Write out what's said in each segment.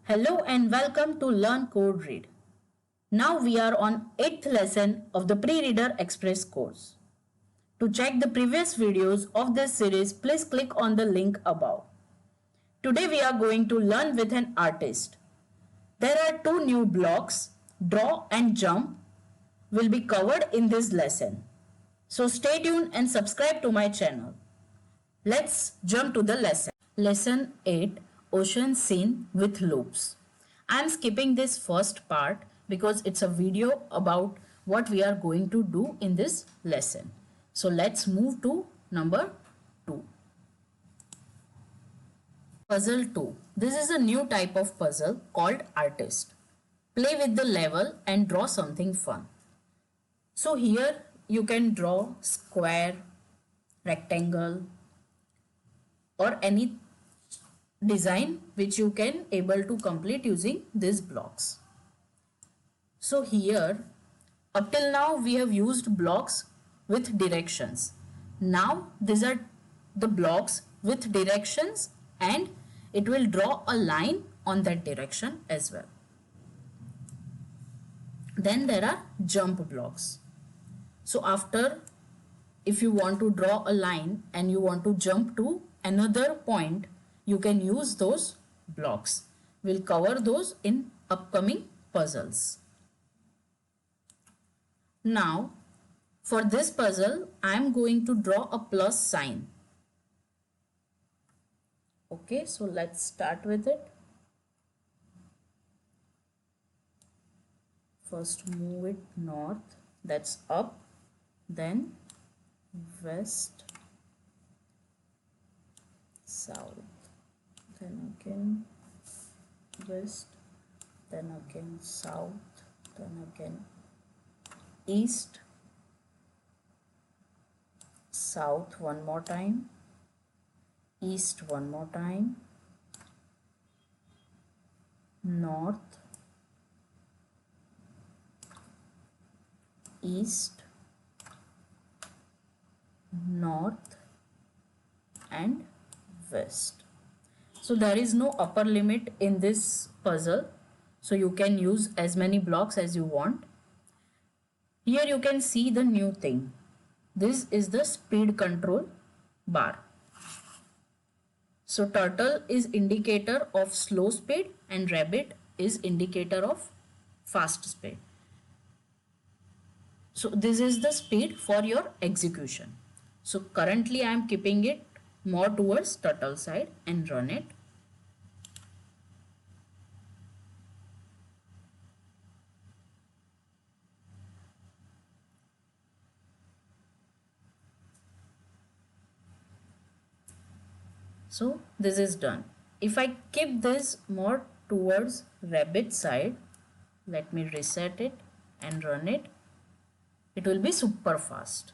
Hello and welcome to Learn Code Read. Now we are on 8th lesson of the Pre-Reader Express course. To check the previous videos of this series, please click on the link above. Today we are going to learn with an artist. There are two new blocks, draw and jump, will be covered in this lesson. So stay tuned and subscribe to my channel. Let's jump to the lesson. Lesson 8, Ocean Scene with Loops. I am skipping this first part because it's a video about what we are going to do in this lesson. So let's move to number 2. Puzzle 2. This is a new type of puzzle called Artist. Play with the level and draw something fun. So here you can draw square, rectangle, or any design which you can able to complete using these blocks. So here up till now we have used blocks with directions. Now these are the blocks with directions and it will draw a line on that direction as well. Then there are jump blocks. So after, if you want to draw a line and you want to jump to another point, you can use those blocks. We'll cover those in upcoming puzzles. Now, for this puzzle, I am going to draw a plus sign. Okay, so let's start with it. First move it north, that's up, then west, south, then again west, then again south, then again east, south one more time, east one more time, north, east, north and west. So there is no upper limit in this puzzle, so you can use as many blocks as you want. Here you can see the new thing. This is the speed control bar. So turtle is indicator of slow speed and rabbit is indicator of fast speed. So this is the speed for your execution. So currently I am keeping it more towards turtle side and run it. So this is done. If I keep this more towards rabbit side, let me reset it and run it. It will be super fast.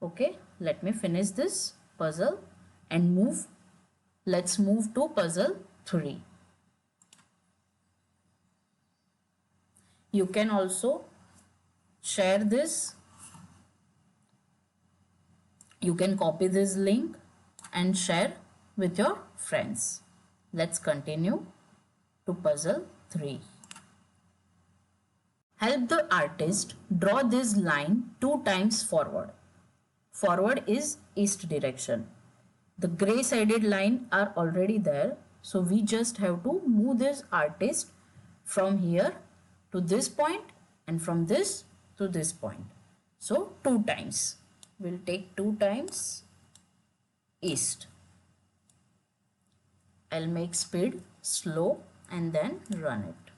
Okay, let me finish this puzzle and move. Let's move to puzzle 3. You can also share this. You can copy this link and share with your friends. Let's continue to puzzle 3. Help the artist draw this line 2 times forward. Forward is east direction. The gray sided line are already there. So we just have to move this artist from here to this point and from this to this point. So 2 times. We'll take 2 times east. I'll make speed slow and then run it.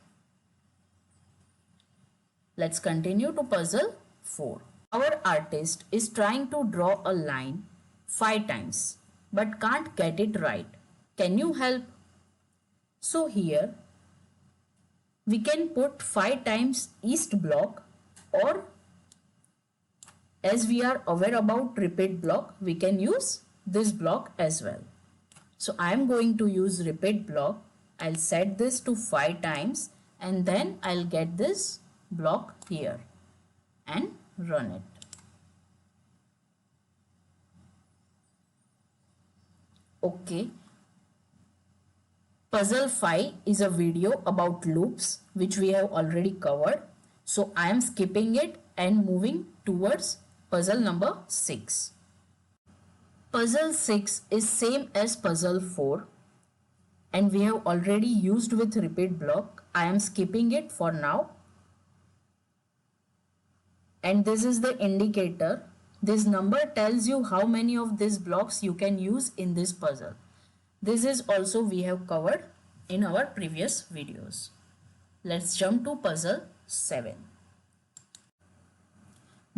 Let's continue to puzzle 4. Our artist is trying to draw a line 5 times but can't get it right. Can you help? So here we can put 5 times east block, or as we are aware about repeat block, we can use this block as well. So I am going to use repeat block. I'll set this to 5 times and then I'll get this block here and run it. Okay. Puzzle 5 is a video about loops which we have already covered. So I am skipping it and moving towards puzzle number 6. Puzzle 6 is same as puzzle 4 and we have already used with repeat block. I am skipping it for now. And this is the indicator. This number tells you how many of these blocks you can use in this puzzle. This is also we have covered in our previous videos. Let's jump to puzzle 7.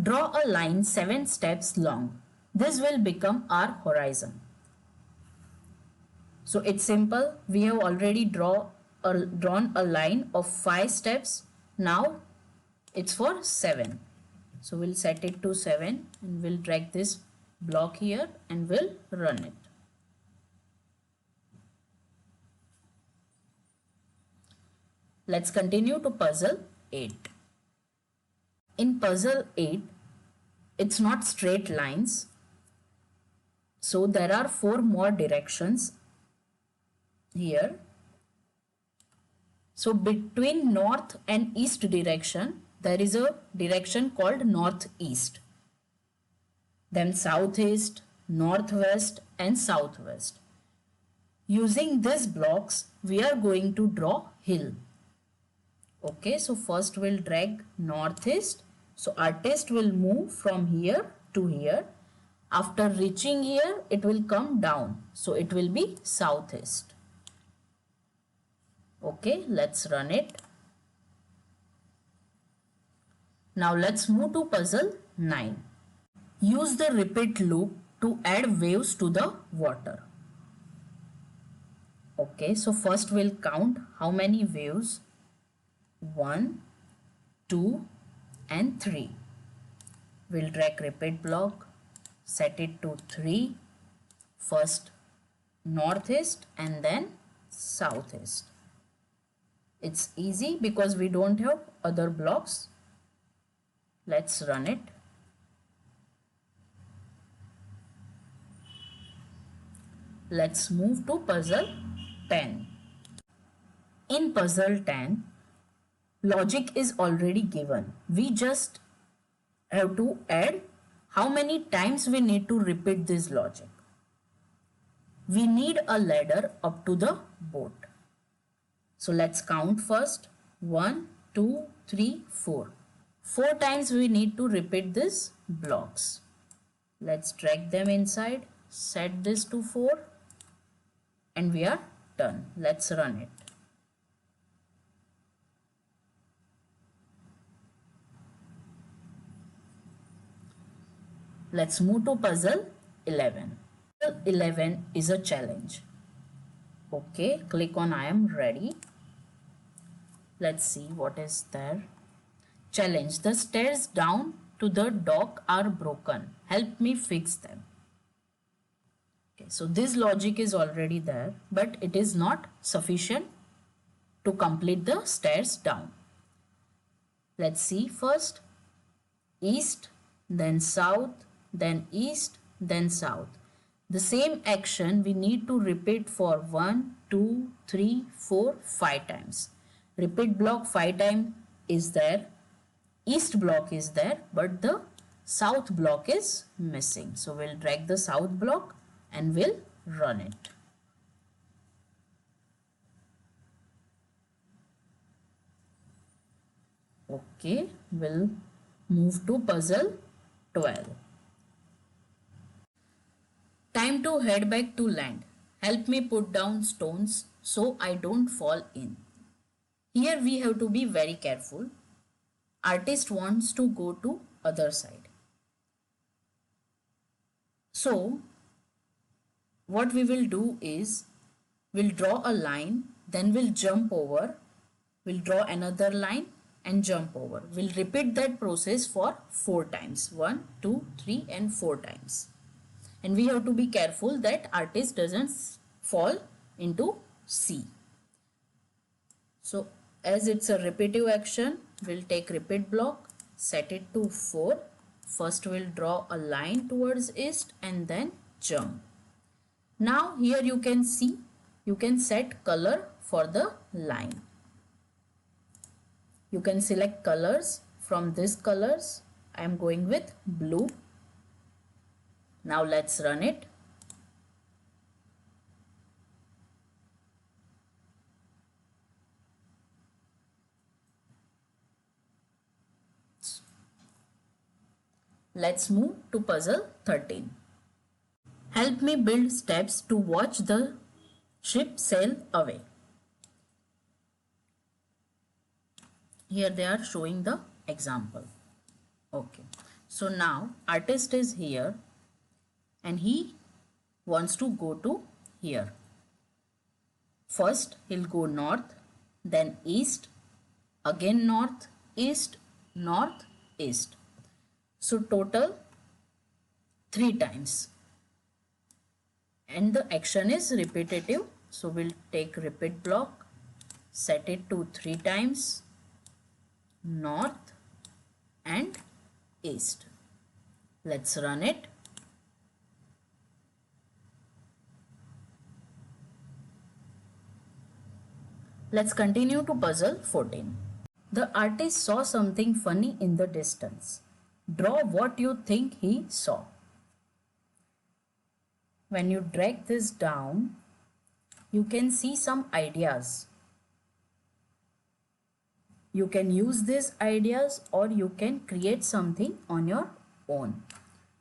Draw a line 7 steps long. This will become our horizon. So it's simple. We have already drawn a line of 5 steps. Now it's for 7. So we'll set it to 7 and we'll drag this block here and we'll run it. Let's continue to puzzle 8. In puzzle 8, it's not straight lines. So there are 4 more directions here. So between north and east direction, there is a direction called northeast. Then southeast, northwest and southwest. Using these blocks, we are going to draw hill. Okay, so first we'll drag northeast. So artist will move from here to here. After reaching here, it will come down. So it will be southeast. Okay, let's run it. Now let's move to puzzle 9. Use the repeat loop to add waves to the water. Okay, so first we'll count how many waves. 1, 2 and 3. We'll drag repeat block, set it to 3. First northeast and then southeast. It's easy because we don't have other blocks. Let's run it. Let's move to puzzle 10. In puzzle 10, logic is already given. We just have to add how many times we need to repeat this logic. We need a ladder up to the boat. So let's count first. 1, 2, 3, 4. 4 times we need to repeat these blocks. Let's drag them inside, set this to 4 and we are done. Let's run it. Let's move to puzzle 11. Puzzle 11 is a challenge. Okay, click on I am ready. Let's see what is there. Challenge. The stairs down to the dock are broken. Help me fix them. Okay, so this logic is already there, but it is not sufficient to complete the stairs down. Let's see first. East, then south, then east, then south. The same action we need to repeat for 1, 2, 3, 4, 5 times. Repeat block 5 times is there. East block is there, but the south block is missing. So we'll drag the south block and we'll run it. Okay, we'll move to puzzle 12. Time to head back to land. Help me put down stones so I don't fall in. Here we have to be very careful. Artist wants to go to other side. So what we will do is we'll draw a line, then we'll jump over. We'll draw another line and jump over. We'll repeat that process for 4 times. 1, 2, 3 and 4 times. And we have to be careful that artist doesn't fall into sea. So as it's a repetitive action, we'll take repeat block, set it to 4. First we'll draw a line towards east and then jump. Now here you can see you can set color for the line. You can select colors from these colors. I am going with blue. Now let's run it. Let's move to puzzle 13. Help me build steps to watch the ship sail away. Here they are showing the example. Okay, so now artist is here and he wants to go to here. First he'll go north, then east, again north, east, north, east. So total 3 times. And the action is repetitive. So we'll take repeat block, set it to 3 times, north and east. Let's run it. Let's continue to puzzle 14. The artist saw something funny in the distance. Draw what you think he saw. When you drag this down, you can see some ideas. You can use these ideas or you can create something on your own.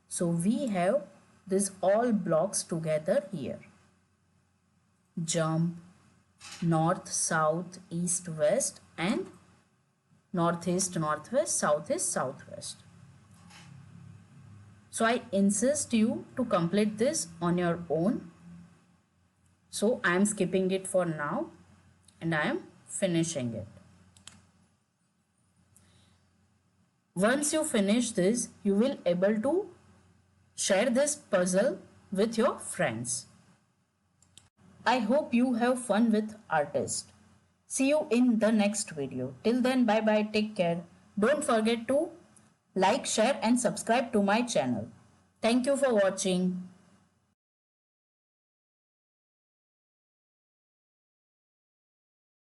So we have these all blocks together here. Jump, north, south, east, west, and northeast, northwest, southeast, southwest. So I insist you to complete this on your own. So I am skipping it for now and I am finishing it. Once you finish this, you will able to share this puzzle with your friends. I hope you have fun with artist. See you in the next video. Till then, bye bye, take care. Don't forget to like, share and subscribe to my channel. Thank you for watching.